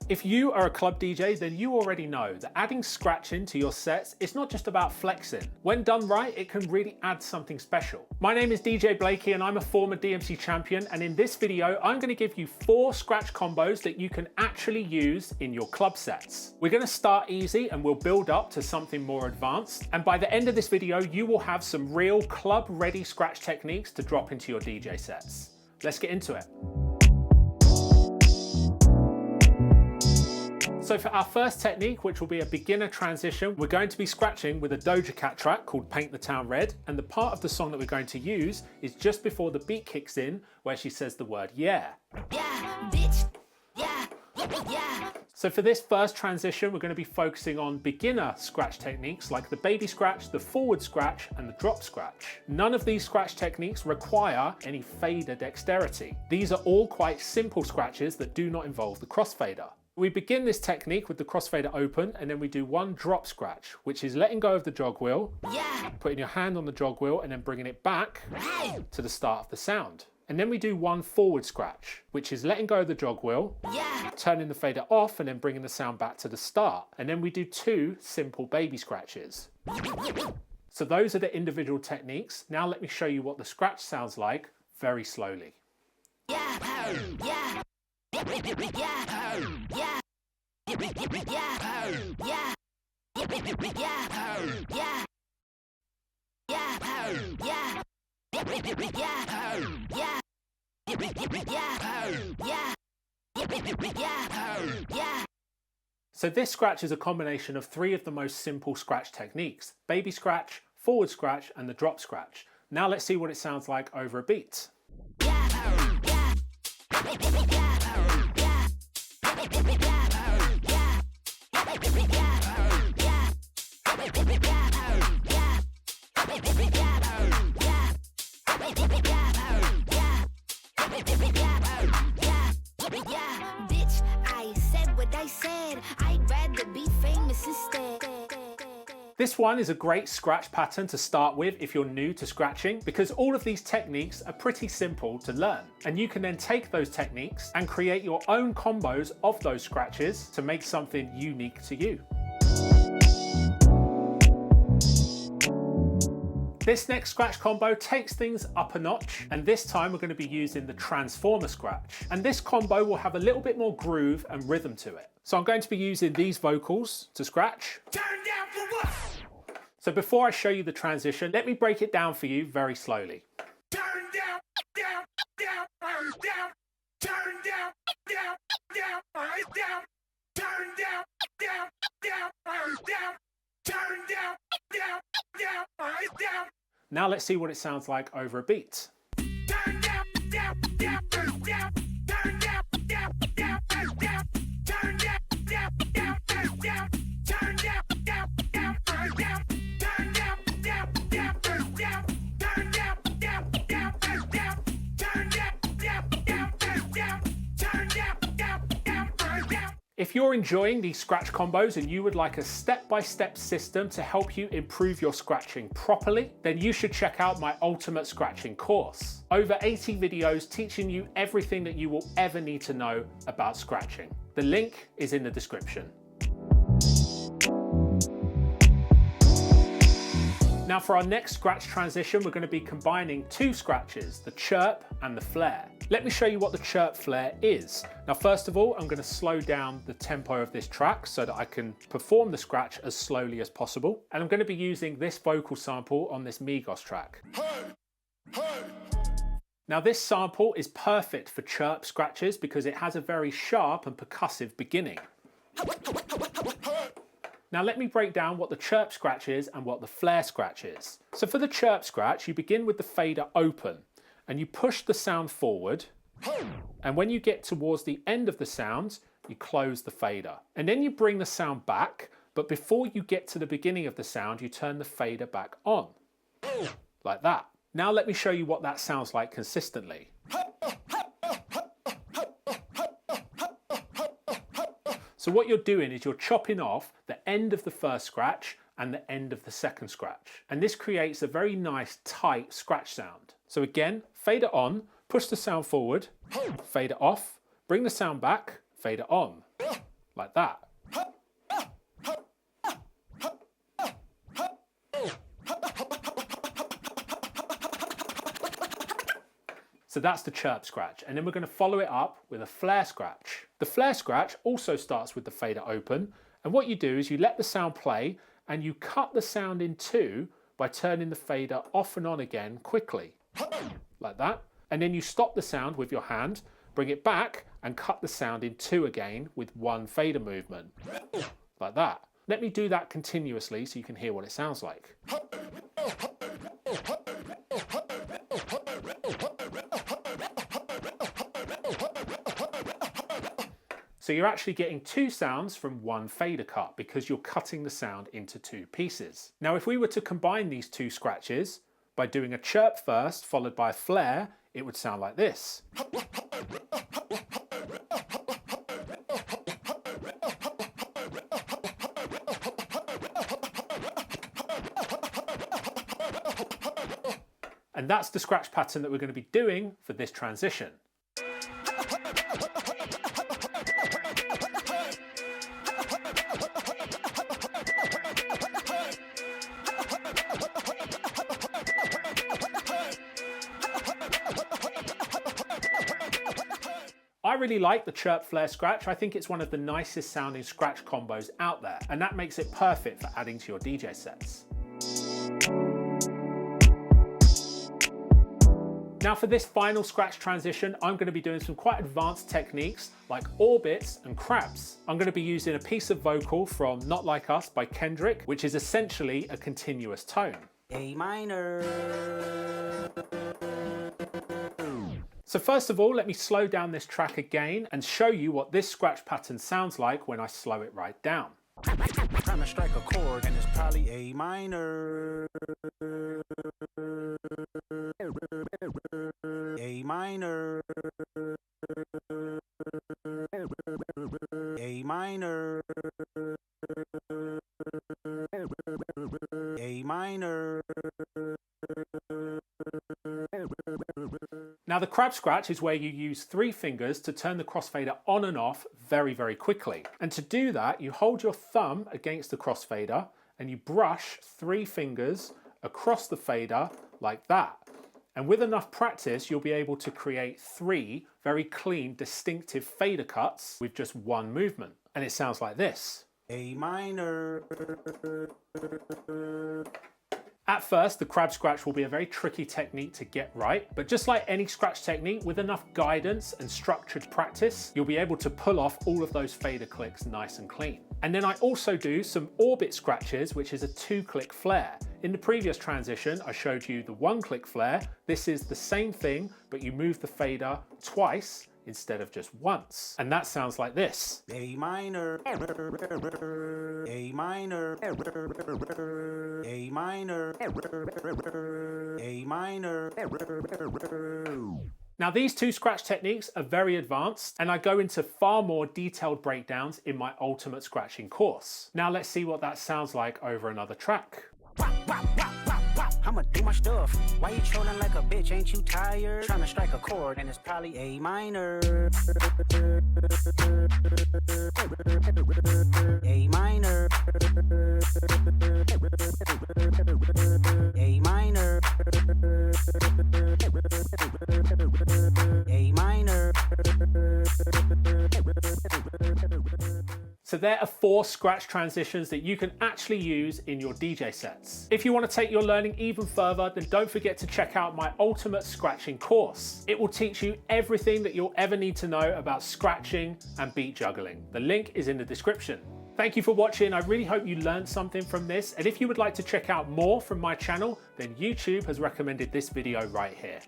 If you are a club DJ, then you already know that adding scratching to your sets is not just about flexing. When done right, it can really add something special. My name is DJ Blakey and I'm a former DMC champion, and in this video, I'm going to give you 4 scratch combos that you can actually use in your club sets. We're going to start easy and we'll build up to something more advanced, and by the end of this video, you will have some real club-ready scratch techniques to drop into your DJ sets. Let's get into it. So for our first technique, which will be a beginner transition, we're going to be scratching with a Doja Cat track called Paint the Town Red, and the part of the song that we're going to use is just before the beat kicks in, where she says the word yeah. Yeah, bitch. Yeah, yeah. So for this first transition, we're going to be focusing on beginner scratch techniques like the baby scratch, the forward scratch, and the drop scratch. None of these scratch techniques require any fader dexterity. These are all quite simple scratches that do not involve the crossfader. We begin this technique with the crossfader open, and then we do one drop scratch, which is letting go of the jog wheel, putting your hand on the jog wheel and then bringing it back to the start of the sound. And then we do one forward scratch, which is letting go of the jog wheel, turning the fader off and then bringing the sound back to the start. And then we do 2 simple baby scratches. So those are the individual techniques. Now let me show you what the scratch sounds like very slowly. So this scratch is a combination of 3 of the most simple scratch techniques: baby scratch, forward scratch, and the drop scratch. Now let's see what it sounds like over a beat. Bitch, I said what I said. I'd rather be famous instead. This one is a great scratch pattern to start with if you're new to scratching, because all of these techniques are pretty simple to learn. And you can then take those techniques and create your own combos of those scratches to make something unique to you. This next scratch combo takes things up a notch, and this time we're going to be using the transformer scratch. And this combo will have a little bit more groove and rhythm to it. So I'm going to be using these vocals to scratch. Turn down for what? So before I show you the transition, let me break it down for you very slowly. Turn down, down, down, down, turn down, down, down, down, turn down, down, down, down, turn down, down, down, down. Now let's see what it sounds like over a beat. Turn down, down, down, down, turn down, down, down, down, turn down, down, down, down, turn down, down, down, down, turn down, down, down, down, turn down, down, down, down, turn down, down, down, down, turn down, down, down. If you're enjoying these scratch combos and you would like a step-by-step system to help you improve your scratching properly, then you should check out my Ultimate Scratching course. Over 80 videos teaching you everything that you will ever need to know about scratching. The link is in the description. Now for our next scratch transition, we're going to be combining 2 scratches, the chirp and the flare. Let me show you what the chirp flare is. Now first of all, I'm going to slow down the tempo of this track so that I can perform the scratch as slowly as possible. And I'm going to be using this vocal sample on this Migos track. Hey, hey. Now this sample is perfect for chirp scratches because it has a very sharp and percussive beginning. Now let me break down what the chirp scratch is and what the flare scratch is. So for the chirp scratch, you begin with the fader open and you push the sound forward. And when you get towards the end of the sound, you close the fader. And then you bring the sound back, but before you get to the beginning of the sound, you turn the fader back on. Like that. Now let me show you what that sounds like consistently. So what you're doing is you're chopping off the end of the first scratch and the end of the second scratch. And this creates a very nice tight scratch sound. So again, fader on, push the sound forward, fader off, bring the sound back, fader on. like that. So that's the chirp scratch, and then we're going to follow it up with a flare scratch. The flare scratch also starts with the fader open, and what you do is you let the sound play and you cut the sound in two by turning the fader off and on again quickly, like that. And then you stop the sound with your hand, bring it back and cut the sound in two again with one fader movement, like that. Let me do that continuously so you can hear what it sounds like. So you're actually getting two sounds from one fader cut because you're cutting the sound into two pieces. Now, if we were to combine these two scratches by doing a chirp first followed by a flare, it would sound like this. And that's the scratch pattern that we're going to be doing for this transition. I really like the chirp flare scratch. I think it's one of the nicest sounding scratch combos out there, and that makes it perfect for adding to your DJ sets. Now for this final scratch transition, I'm going to be doing some quite advanced techniques like orbits and crabs. I'm going to be using a piece of vocal from Not Like Us by Kendrick, which is essentially a continuous tone. A minor. So first of all, let me slow down this track again and show you what this scratch pattern sounds like when I slow it right down. Trying to strike a chord and it's probably A minor. A minor. A minor. A minor. Now the crab scratch is where you use three fingers to turn the crossfader on and off very, very quickly. And to do that, you hold your thumb against the crossfader and you brush three fingers across the fader like that. And with enough practice, you'll be able to create three very clean, distinctive fader cuts with just one movement. And it sounds like this. A minor. At first, the crab scratch will be a very tricky technique to get right, but just like any scratch technique, with enough guidance and structured practice, you'll be able to pull off all of those fader clicks nice and clean. And then I also do some orbit scratches, which is a 2-click flare. In the previous transition, I showed you the 1-click flare. This is the same thing, but you move the fader twice instead of just once. And that sounds like this. A minor. A minor. A minor. A minor. Now these two scratch techniques are very advanced and I go into far more detailed breakdowns in my Ultimate Scratching course. Now let's see what that sounds like over another track. I'ma do my stuff. Why you trolling like a bitch? Ain't you tired? Trying to strike a chord and it's probably A minor. A minor. A minor. A minor. So there are 4 scratch transitions that you can actually use in your DJ sets. If you want to take your learning even further, then don't forget to check out my Ultimate Scratching course. It will teach you everything that you'll ever need to know about scratching and beat juggling. The link is in the description. Thank you for watching. I really hope you learned something from this. And if you would like to check out more from my channel, then YouTube has recommended this video right here.